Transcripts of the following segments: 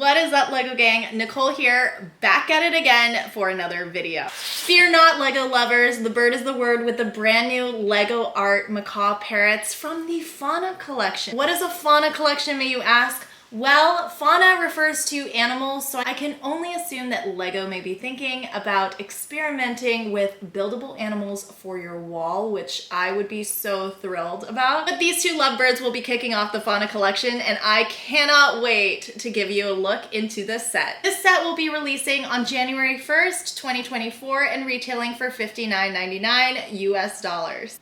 What is up, Lego gang? Nicole here, back at it again for another video. Fear not, Lego lovers. The bird is the word with the brand new Lego art Macaw Parrots from the Fauna collection. What is a Fauna collection, may you ask? Well, fauna refers to animals, so I can only assume that Lego may be thinking about experimenting with buildable animals for your wall, which I would be so thrilled about. But these two lovebirds will be kicking off the fauna collection, and I cannot wait to give you a look into this set. This set will be releasing on January 1st, 2024 and retailing for $59.99 US.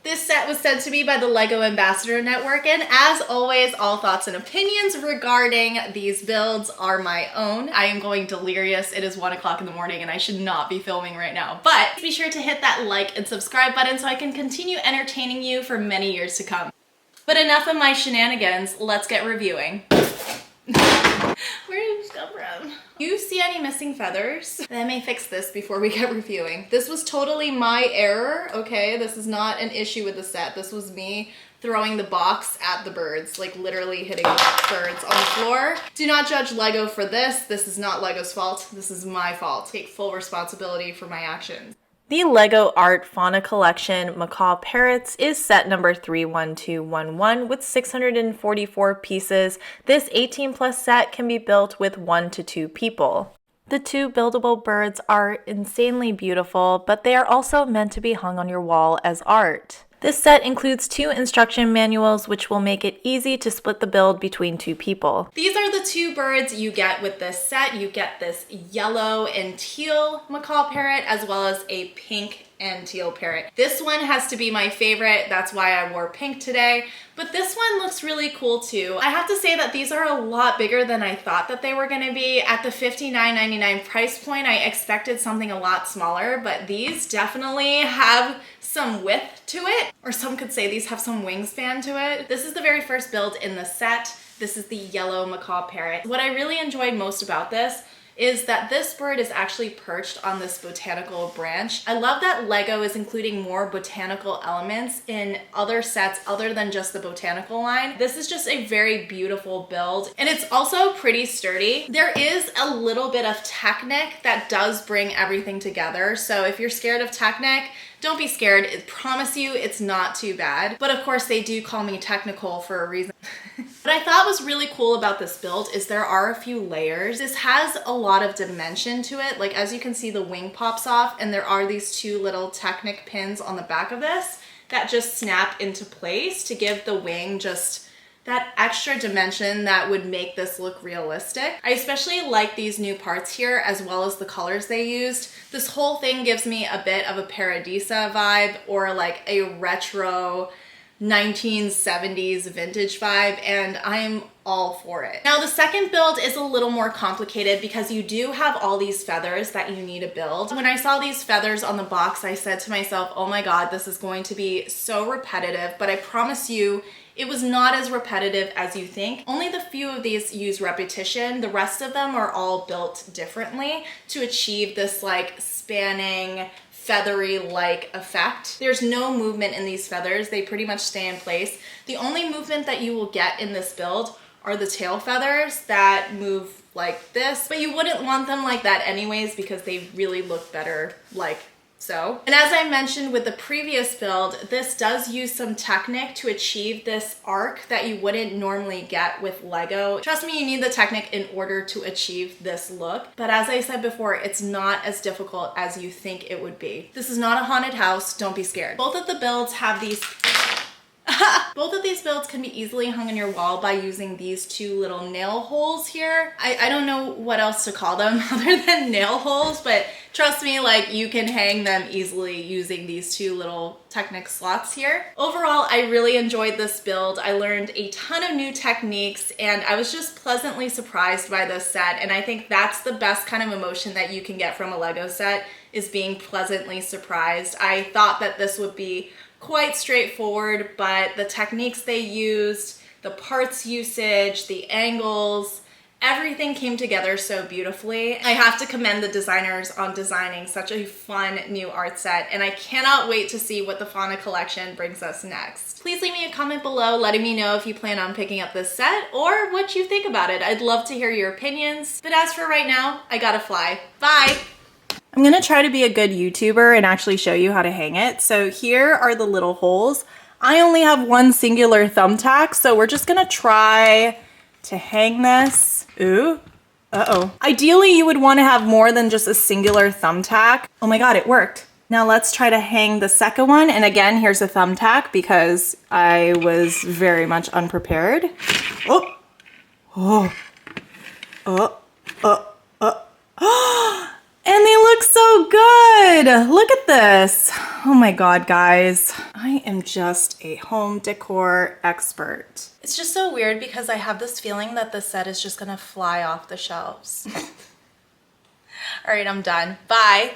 This set was sent to me by the LEGO Ambassador Network, and as always, all thoughts and opinions regarding these builds are my own. I am going delirious. It is 1 o'clock in the morning and I should not be filming right now, but be sure to hit that like and subscribe button so I can continue entertaining you for many years to come. But enough of my shenanigans, let's get reviewing. Where did this come from? You see any missing feathers? Let me fix this before we get reviewing. This was totally my error, okay? This is not an issue with the set. This was me throwing the box at the birds, like literally hitting the birds on the floor. Do not judge Lego for this. This is not Lego's fault. This is my fault. Take full responsibility for my actions. The LEGO Art Fauna Collection Macaw Parrots is set number 31211 with 644 pieces. This 18+ set can be built with 1 to 2 people. The two buildable birds are insanely beautiful, but they are also meant to be hung on your wall as art. This set includes 2 instruction manuals, which will make it easy to split the build between 2 people. These are the 2 birds you get with this set. You get this yellow and teal macaw parrot, as well as a pink and teal parrot. This one has to be my favorite. That's why I wore pink today. But this one looks really cool too. I have to say that these are a lot bigger than I thought that they were gonna be. At the $59.99 price point, I expected something a lot smaller, but these definitely have some width to it, or some could say these have some wingspan to it. This is the very first build in the set. This is the yellow macaw parrot. What I really enjoyed most about this is that this bird is actually perched on this botanical branch. I love that Lego is including more botanical elements in other sets other than just the botanical line. This is just a very beautiful build, and it's also pretty sturdy. There is a little bit of Technic that does bring everything together, so if you're scared of Technic, don't be scared. I promise you it's not too bad. But of course they do call me technical for a reason. What I thought was really cool about this build is there are a few layers. This has a lot of dimension to it. Like, as you can see, the wing pops off and there are these 2 little Technic pins on the back of this that just snap into place to give the wing just that extra dimension that would make this look realistic. I especially like these new parts here, as well as the colors they used. This whole thing gives me a bit of a Paradisa vibe, or like a retro 1970s vintage vibe, and I'm all for it. Now the second build is a little more complicated because you do have all these feathers that you need to build. When I saw these feathers on the box, I said to myself, oh my god, this is going to be so repetitive, but I promise you, it was not as repetitive as you think. Only the few of these use repetition. The rest of them are all built differently to achieve this like spanning, feathery-like effect. There's no movement in these feathers. They pretty much stay in place. The only movement that you will get in this build are the tail feathers that move like this, but you wouldn't want them like that anyways because they really look better like so. And as I mentioned with the previous build, this does use some Technic to achieve this arc that you wouldn't normally get with Lego. Trust me, you need the Technic in order to achieve this look. But as I said before, it's not as difficult as you think it would be. This is not a haunted house, don't be scared. Both of the builds have these Both of these builds can be easily hung on your wall by using these 2 little nail holes here. I don't know what else to call them other than nail holes, but trust me, like, you can hang them easily using these 2 little Technic slots here. Overall, I really enjoyed this build. I learned a ton of new techniques and I was just pleasantly surprised by this set, and I think that's the best kind of emotion that you can get from a Lego set, is being pleasantly surprised. I thought that this would be quite straightforward, but the techniques they used, the parts usage, the angles, Everything came together so beautifully. I have to commend the designers on designing such a fun new art set, and I cannot wait to see what the Fauna collection brings us next. Please leave me a comment below letting me know if you plan on picking up this set or what you think about it. I'd love to hear your opinions. But as for right now, I gotta fly. Bye! I'm gonna try to be a good YouTuber and actually show you how to hang it. So here are the little holes. I only have one singular thumbtack, so we're just gonna try to hang this. Ooh, uh-oh. Ideally, you would want to have more than just a singular thumbtack. Oh my God, it worked. Now let's try to hang the second one. And again, here's a thumbtack because I was very much unprepared. Oh, oh, oh. And they look so good. Look at this. Oh my God, guys. I am just a home decor expert. It's just so weird because I have this feeling that the set is just gonna fly off the shelves. All right, I'm done. Bye.